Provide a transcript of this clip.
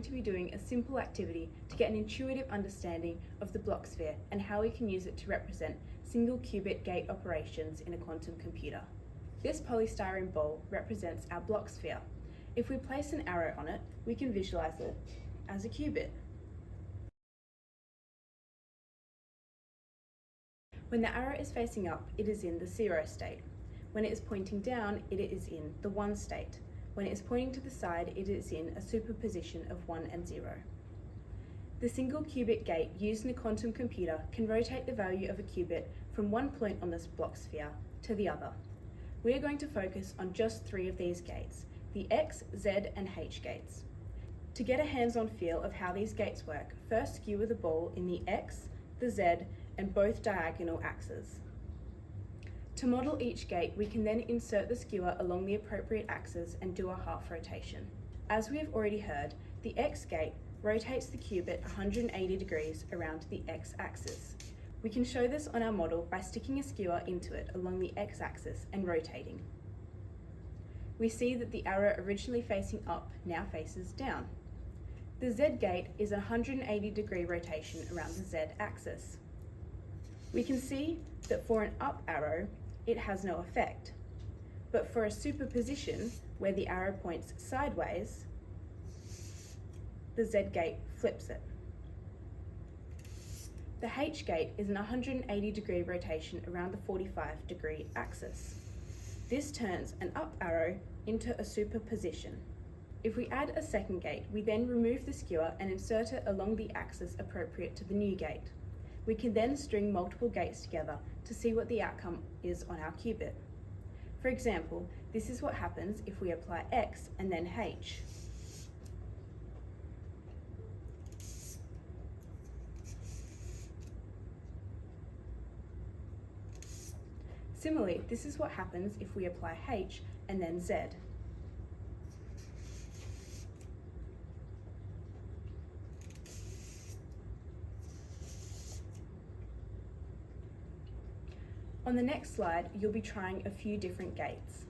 to be doing a simple activity to get an intuitive understanding of the Bloch sphere and how we can use it to represent single qubit gate operations in a quantum computer. This polystyrene ball represents our Bloch sphere. If we place an arrow on it, we can visualize it as a qubit. When the arrow is facing up, it is in the 0 state. When it is pointing down, it is in the 1 state. When it is pointing to the side, it is in a superposition of 1 and 0. The single qubit gate used in a quantum computer can rotate the value of a qubit from one point on this Bloch sphere to the other. We are going to focus on just 3 of these gates, the X, Z, and H gates. To get a hands-on feel of how these gates work, first skewer the ball in the X, the Z, and both diagonal axes. To model each gate, we can then insert the skewer along the appropriate axes and do a half rotation. As we have already heard, the X gate rotates the qubit 180 degrees around the X axis. We can show this on our model by sticking a skewer into it along the X axis and rotating. We see that the arrow originally facing up now faces down. The Z gate is a 180 degree rotation around the Z axis. We can see that for an up arrow, it has no effect. But for a superposition, where the arrow points sideways, the Z gate flips it. The H gate is an 180 degree rotation around the 45 degree axis. This turns an up arrow into a superposition. If we add a second gate, we then remove the skewer and insert it along the axis appropriate to the new gate. We can then string multiple gates together to see what the outcome is on our qubit. For example, this is what happens if we apply X and then H. Similarly, this is what happens if we apply H and then Z. On the next slide, you'll be trying a few different gates.